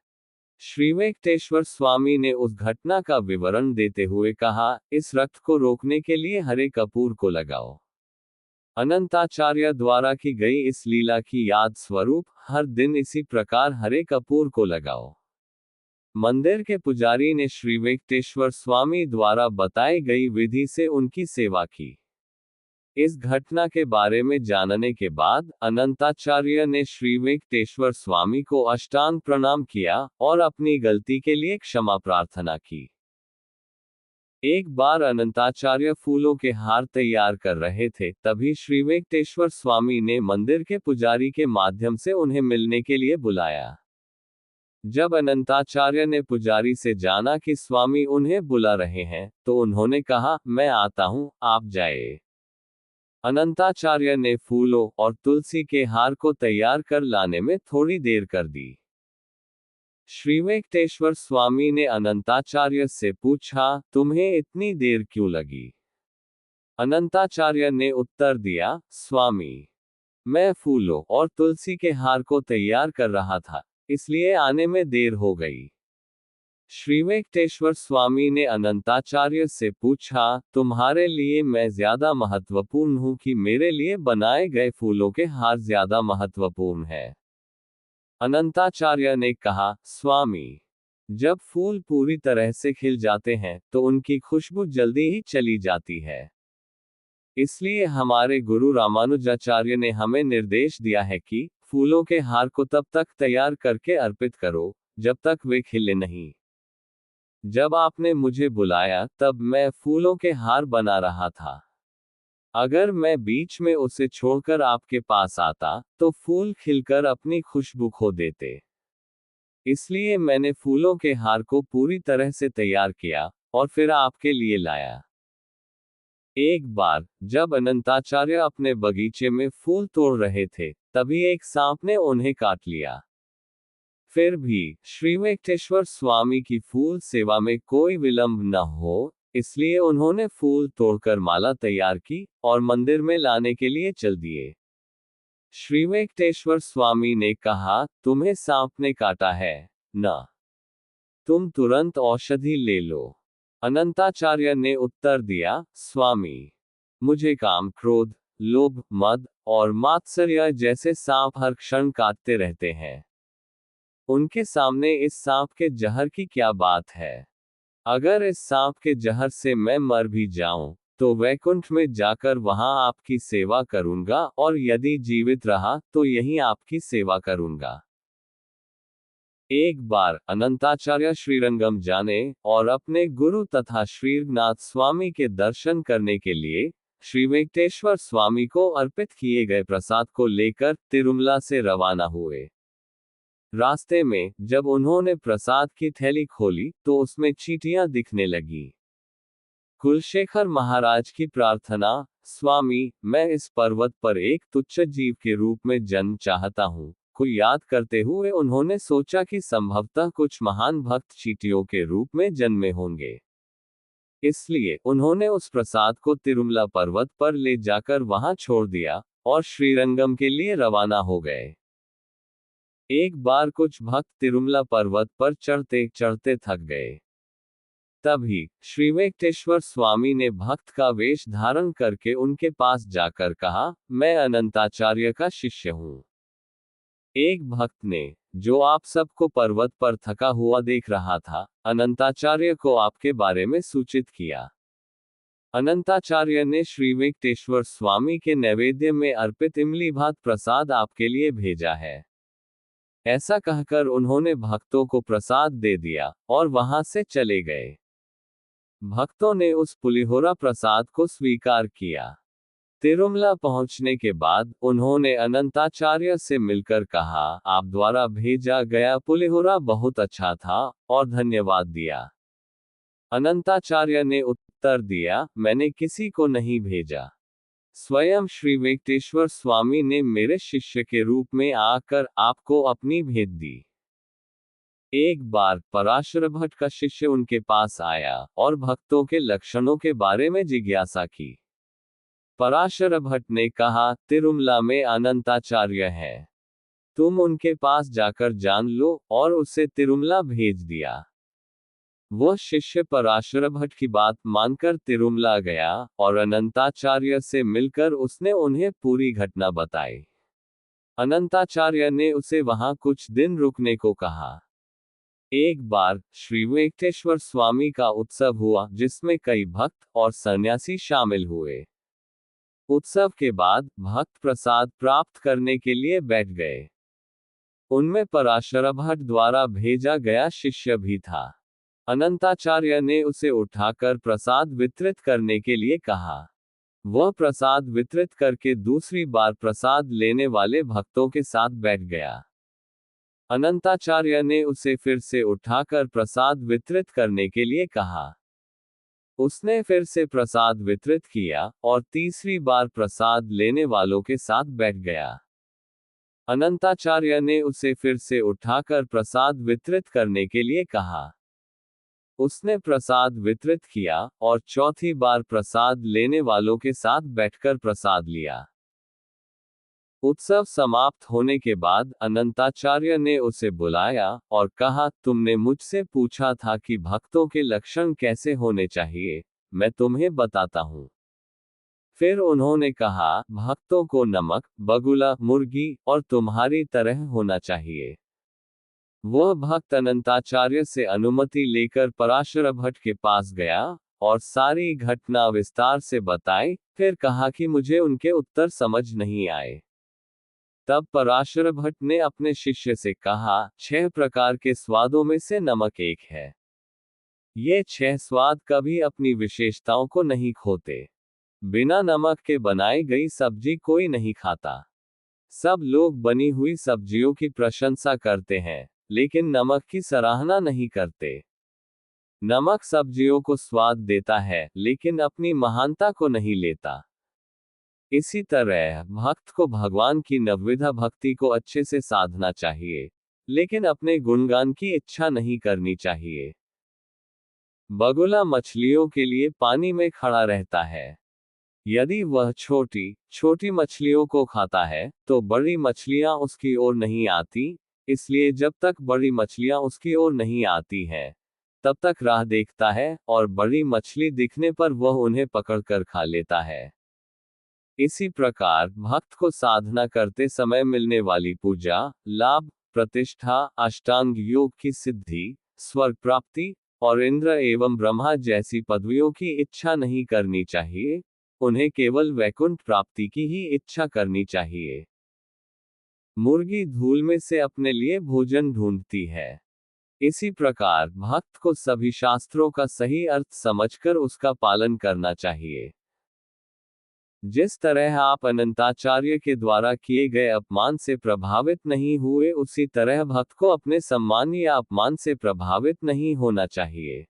Speaker 1: श्री वेंकटेश्वर स्वामी ने उस घटना का विवरण देते हुए कहा, इस रक्त को रोकने के लिए हरे कपूर को लगाओ। अनंताचार्य द्वारा की गई इस लीला की याद स्वरूप हर दिन इसी प्रकार हरे कपूर को लगाओ। मंदिर के पुजारी ने श्री वेंकटेश्वर स्वामी द्वारा बताई गई विधि से उनकी सेवा की। इस घटना के बारे में जानने के बाद अनंताचार्य ने श्री वेंकटेश्वर स्वामी को अष्टांग प्रणाम किया और अपनी गलती के लिए क्षमा प्रार्थना की। एक बार अनंताचार्य फूलों के हार तैयार कर रहे थे, तभी श्री वेंकटेश्वर स्वामी ने मंदिर के पुजारी के माध्यम से उन्हें मिलने के लिए बुलाया। जब अनंताचार्य ने पुजारी से जाना कि स्वामी उन्हें बुला रहे हैं, तो उन्होंने कहा, मैं आता हूं, आप जाए। अनंताचार्य ने फूलों और तुलसी के हार को तैयार कर लाने में थोड़ी देर कर दी। श्री वेंकटेश्वर स्वामी ने अनंताचार्य से पूछा, तुम्हें इतनी देर क्यों लगी? अनंताचार्य ने उत्तर दिया, स्वामी, मैं फूलों और तुलसी के हार को तैयार कर रहा था, इसलिए आने में देर हो गई। श्री वेंकटेश्वर स्वामी ने अनंताचार्य से पूछा, तुम्हारे लिए मैं ज्यादा महत्वपूर्ण हूं कि मेरे लिए बनाए गए फूलों के हार ज्यादा महत्वपूर्ण है? अनंताचार्य ने कहा, स्वामी, जब फूल पूरी तरह से खिल जाते हैं तो उनकी खुशबू जल्दी ही चली जाती है। इसलिए हमारे गुरु रामानुजाचार्य ने हमें निर्देश दिया है कि फूलों के हार को तब तक तैयार करके अर्पित करो जब तक वे खिले नहीं। जब आपने मुझे बुलाया तब मैं फूलों के हार बना रहा था। अगर मैं बीच में उसे छोड़कर आपके पास आता तो फूल खिलकर अपनी खुशबू खो देते। इसलिए मैंने फूलों के हार को पूरी तरह से तैयार किया और फिर आपके लिए लाया। एक बार जब अनंताचार्य अपने बगीचे में फूल तोड़ रहे थे, तभी एक सांप ने उन्हें काट लिया। फिर भी श्री वेंकटेश्वर स्वामी की फूल सेवा में कोई विलंब न हो, इसलिए उन्होंने फूल तोड़कर माला तैयार की और मंदिर में लाने के लिए चल दिए। श्री वेंकटेश्वर स्वामी ने कहा, तुम्हें सांप ने काटा है ना? तुम तुरंत औषधि ले लो। अनंताचार्य ने उत्तर दिया, स्वामी, मुझे काम, क्रोध, लोभ, मद और मात्सर्य जैसे सांप हर क्षण काटते रहते हैं। उनके सामने इस सांप के जहर की क्या बात है? अगर इस सांप के जहर से मैं मर भी जाऊं, तो वैकुंठ में जाकर वहां आपकी सेवा करूंगा, और यदि जीवित रहा तो यहीं आपकी सेवा करूंगा। एक बार अनंताचार्य श्रीरंगम जाने और अपने गुरु तथा श्रीनाथ स्वामी के दर्शन करने के लिए श्री वेंकटेश्वर स्वामी को अर्पित किए गए प्रसाद को लेकर तिरुमला से रवाना हुए। रास्ते में जब उन्होंने प्रसाद की थैली खोली तो उसमें चींटियां दिखने लगी। कुलशेखर महाराज की प्रार्थना, स्वामी, मैं इस पर्वत पर एक तुच्छ जीव के रूप में जन्म चाहता हूँ, को याद करते हुए उन्होंने सोचा कि संभवतः कुछ महान भक्त चींटियों के रूप में जन्मे होंगे। इसलिए उन्होंने उस प्रसाद को तिरुमला पर्वत पर ले जाकर वहां छोड़ दिया और श्रीरंगम के लिए रवाना हो गए। एक बार कुछ भक्त तिरुमला पर्वत पर चढ़ते चढ़ते थक गए। तभी श्री वेंकटेश्वर स्वामी ने भक्त का वेश धारण करके उनके पास जाकर कहा, मैं अनंताचार्य का शिष्य हूँ। एक भक्त ने, जो आप सबको पर्वत पर थका हुआ देख रहा था, अनंताचार्य को आपके बारे में सूचित किया। अनंताचार्य ने श्री वेंकटेश्वर स्वामी के नैवेद्य में अर्पित इमली भात प्रसाद आपके लिए भेजा है। ऐसा कहकर उन्होंने भक्तों को प्रसाद दे दिया और वहां से चले गए। भक्तों ने उस पुलिहोरा प्रसाद को स्वीकार किया। तिरुमला पहुंचने के बाद उन्होंने अनंताचार्य से मिलकर कहा, आप द्वारा भेजा गया पुलिहोरा बहुत अच्छा था, और धन्यवाद दिया। अनंताचार्य ने उत्तर दिया, मैंने किसी को नहीं भेजा। स्वयं श्री वेंकटेश्वर स्वामी ने मेरे शिष्य के रूप में आकर आपको अपनी भेंट दी। एक बार पराशर भट्ट का शिष्य उनके पास आया और भक्तों के लक्षणों के बारे में जिज्ञासा की। पराशर भट्ट ने कहा, तिरुमला में अनंताचार्य है, तुम उनके पास जाकर जान लो, और उसे तिरुमला भेज दिया। वह शिष्य पराशर भट्ट की बात मानकर तिरुमला गया, और अनंताचार्य से मिलकर उसने उन्हें पूरी घटना बताई। अनंताचार्य ने उसे वहां कुछ दिन रुकने को कहा। एक बार श्री वेंकटेश्वर स्वामी का उत्सव हुआ, जिसमें कई भक्त और सन्यासी शामिल हुए। उत्सव के बाद भक्त प्रसाद प्राप्त करने के लिए बैठ गए। उनमें पराशर भट्ट द्वारा भेजा गया शिष्य भी था। अनंताचार्य ने उसे उठाकर प्रसाद वितरित करने के लिए कहा। वह प्रसाद वितरित करके दूसरी बार प्रसाद लेने वाले भक्तों के साथ बैठ गया। अनंताचार्य ने उसे फिर से उठाकर प्रसाद वितरित करने के लिए कहा। उसने फिर से प्रसाद वितरित किया, और तीसरी बार प्रसाद लेने वालों के साथ बैठ गया। अनंताचार्य ने उसे फिर से उठाकर प्रसाद वितरित करने के लिए कहा। उसने प्रसाद वितरित किया, और चौथी बार प्रसाद लेने वालों के साथ बैठकर प्रसाद लिया। उत्सव समाप्त होने के बाद अनंताचार्य ने उसे बुलाया और कहा, तुमने मुझसे पूछा था कि भक्तों के लक्षण कैसे होने चाहिए, मैं तुम्हें बताता हूँ। फिर उन्होंने कहा, भक्तों को नमक, बगुला, मुर्गी और तुम्हारी तरह होना चाहिए। वह भक्त अनंताचार्य से अनुमति लेकर पराशर भट्ट के पास गया और सारी घटना विस्तार से बताई, फिर कहा कि मुझे उनके उत्तर समझ नहीं आए। तब पराशर भट्ट ने अपने शिष्य से कहा, 6 प्रकार के स्वादों में से नमक एक है। ये 6 स्वाद कभी अपनी विशेषताओं को नहीं खोते। बिना नमक के बनाई गई सब्जी कोई नहीं खाता। सब लोग बनी हुई सब्जियों की प्रशंसा करते हैं, लेकिन नमक की सराहना नहीं करते। नमक सब्जियों को स्वाद देता है, लेकिन अपनी महानता को नहीं लेता। इसी तरह भक्त को भगवान की नवविधा भक्ति को अच्छे से साधना चाहिए, लेकिन अपने गुणगान की इच्छा नहीं करनी चाहिए। बगुला मछलियों के लिए पानी में खड़ा रहता है। यदि वह छोटी छोटी मछलियों को खाता है, तो बड़ी मछलियां उसकी ओर नहीं आती, इसलिए जब तक बड़ी मछलियां उसकी ओर नहीं आती हैं, तब तक राह देखता है, और बड़ी मछली दिखने पर वह उन्हें पकड़कर खा लेता है। इसी प्रकार भक्त को साधना करते समय मिलने वाली पूजा, लाभ, प्रतिष्ठा, अष्टांग योग की सिद्धि, स्वर्ग प्राप्ति और इंद्र एवं ब्रह्मा जैसी पदवियों की इच्छा नहीं करनी चाहिए, उन्हें केवल वैकुंठ प्राप्ति की ही इच्छा करनी चाहिए। मुर्गी धूल में से अपने लिए भोजन ढूंढती है। इसी प्रकार भक्त को सभी शास्त्रों का सही अर्थ समझकर उसका पालन करना चाहिए। जिस तरह आप अनंताचार्य के द्वारा किए गए अपमान से प्रभावित नहीं हुए, उसी तरह भक्त को अपने सम्मान या अपमान से प्रभावित नहीं होना चाहिए।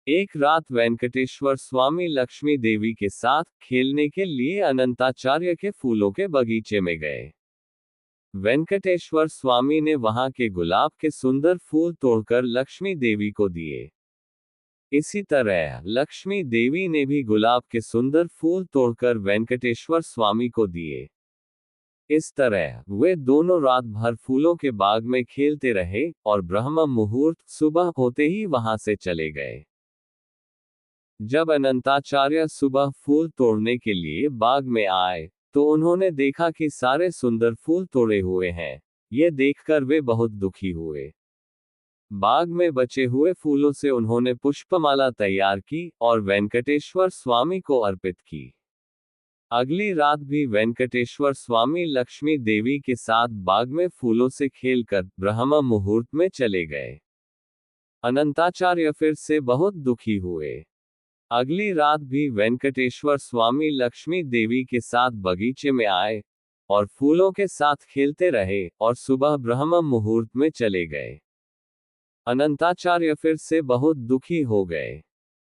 Speaker 1: एक रात वेंकटेश्वर स्वामी लक्ष्मी देवी के साथ खेलने के लिए अनंताचार्य के फूलों के बगीचे में गए। वेंकटेश्वर स्वामी ने वहां के गुलाब के सुंदर फूल तोड़कर लक्ष्मी देवी को दिए। इसी तरह लक्ष्मी देवी ने भी गुलाब के सुंदर फूल तोड़कर वेंकटेश्वर स्वामी को दिए। इस तरह वे दोनों रात भर फूलों के बाग में खेलते रहे, और ब्रह्म मुहूर्त सुबह होते ही वहां से चले गए। जब अनंताचार्य सुबह फूल तोड़ने के लिए बाग में आए, तो उन्होंने देखा कि सारे सुंदर फूल तोड़े हुए हैं। ये देखकर वे बहुत दुखी हुए। बाग में बचे हुए फूलों से उन्होंने पुष्पमाला तैयार की और वेंकटेश्वर स्वामी को अर्पित की। अगली रात भी वेंकटेश्वर स्वामी लक्ष्मी देवी के साथ बाग में फूलों से खेलकर ब्रह्म मुहूर्त में चले गए। अनंताचार्य फिर से बहुत दुखी हुए। अगली रात भी वेंकटेश्वर स्वामी लक्ष्मी देवी के साथ बगीचे में आए और फूलों के साथ खेलते रहे और सुबह ब्रह्म मुहूर्त में चले गए। अनंताचार्य फिर से बहुत दुखी हो गए।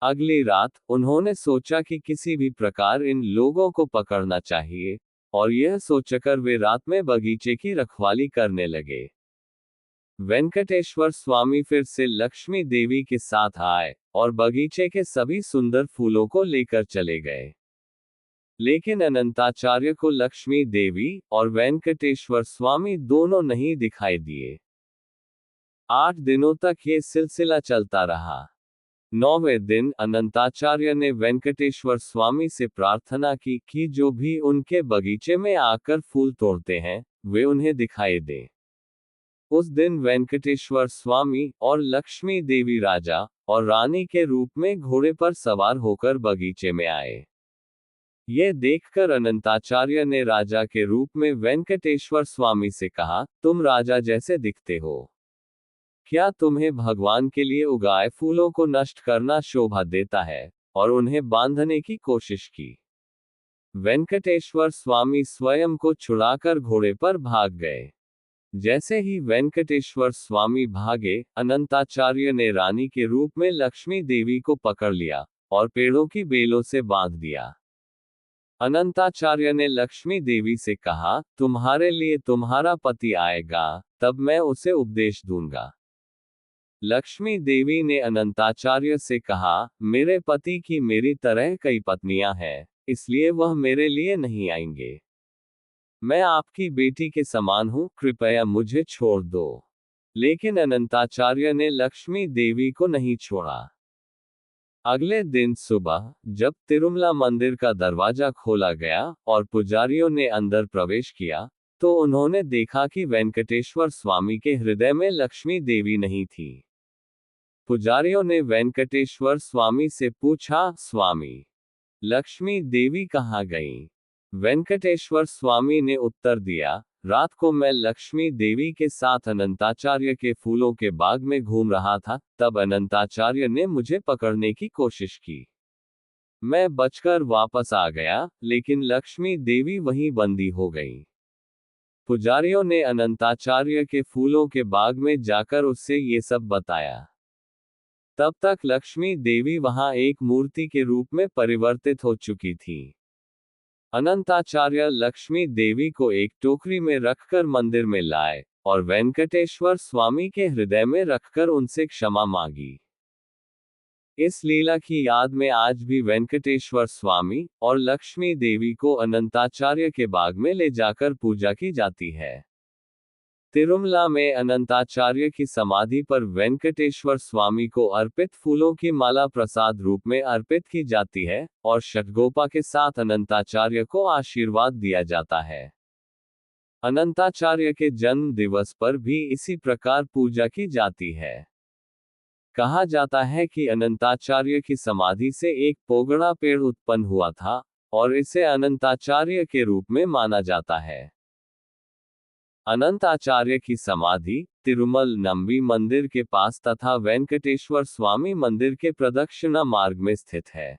Speaker 1: अगली रात उन्होंने सोचा कि किसी भी प्रकार इन लोगों को पकड़ना चाहिए, और यह सोचकर वे रात में बगीचे की रखवाली करने लगे। वेंकटेश्वर स्वामी फिर से लक्ष्मी देवी के साथ आए और बगीचे के सभी सुंदर फूलों को लेकर चले गए। लेकिन अनंताचार्य को लक्ष्मी देवी और वेंकटेश्वर स्वामी दोनों नहीं दिखाई दिए। 8 दिनों तक ये सिलसिला चलता रहा। 9वें दिन अनंताचार्य ने वेंकटेश्वर स्वामी से प्रार्थना की कि जो भी उनके बगीचे में आकर फूल तोड़ते हैं, वे उन्हें दिखाई दें। उस दिन वेंकटेश्वर स्वामी और लक्ष्मी देवी राजा और रानी के रूप में घोड़े पर सवार होकर बगीचे में आए। ये देखकर अनंताचार्य ने राजा के रूप में वेंकटेश्वर स्वामी से कहा, तुम राजा जैसे दिखते हो। क्या तुम्हें भगवान के लिए उगाए फूलों को नष्ट करना शोभा देता है? और उन्हें बांधने की कोशिश की। वेंकटेश्वर स्वामी स्वयं को छुड़ाकर घोड़े पर भाग गए। जैसे ही वेंकटेश्वर स्वामी भागे, अनंताचार्य ने रानी के रूप में लक्ष्मी देवी को पकड़ लिया और पेड़ों की बेलों से बांध दिया। अनंताचार्य ने लक्ष्मी देवी से कहा, तुम्हारे लिए तुम्हारा पति आएगा, तब मैं उसे उपदेश दूंगा। लक्ष्मी देवी ने अनंताचार्य से कहा, मेरे पति की मेरी तरह कई पत्नियां हैं, इसलिए वह मेरे लिए नहीं आएंगे। मैं आपकी बेटी के समान हूं, कृपया मुझे छोड़ दो। लेकिन अनंताचार्य ने लक्ष्मी देवी को नहीं छोड़ा। अगले दिन सुबह जब तिरुमला मंदिर का दरवाजा खोला गया और पुजारियों ने अंदर प्रवेश किया, तो उन्होंने देखा कि वेंकटेश्वर स्वामी के हृदय में लक्ष्मी देवी नहीं थी। पुजारियों ने वेंकटेश्वर स्वामी से पूछा, स्वामी, लक्ष्मी देवी कहाँ गईं? वेंकटेश्वर स्वामी ने उत्तर दिया, रात को मैं लक्ष्मी देवी के साथ अनंताचार्य के फूलों के बाग में घूम रहा था, तब अनंताचार्य ने मुझे पकड़ने की कोशिश की। मैं बचकर वापस आ गया, लेकिन लक्ष्मी देवी वहीं बंदी हो गई। पुजारियों ने अनंताचार्य के फूलों के बाग में जाकर उससे ये सब बताया। तब तक लक्ष्मी देवी वहां एक मूर्ति के रूप में परिवर्तित हो चुकी थी। अनंताचार्य लक्ष्मी देवी को एक टोकरी में रखकर मंदिर में लाए और वेंकटेश्वर स्वामी के हृदय में रखकर उनसे क्षमा मांगी। इस लीला की याद में आज भी वेंकटेश्वर स्वामी और लक्ष्मी देवी को अनंताचार्य के बाग में ले जाकर पूजा की जाती है। तिरुमला में अनंताचार्य की समाधि पर वेंकटेश्वर स्वामी को अर्पित फूलों की माला प्रसाद रूप में अर्पित की जाती है और षटगोपा के साथ अनंताचार्य को आशीर्वाद दिया जाता है। अनंताचार्य के जन्म दिवस पर भी इसी प्रकार पूजा की जाती है। कहा जाता है कि अनंताचार्य की समाधि से एक पोगड़ा पेड़ उत्पन्न हुआ था और इसे अनंताचार्य के रूप में माना जाता है। अनंताचार्य की समाधि तिरुमल नंबी मंदिर के पास तथा वेंकटेश्वर स्वामी मंदिर के प्रदक्षिणा मार्ग में स्थित है।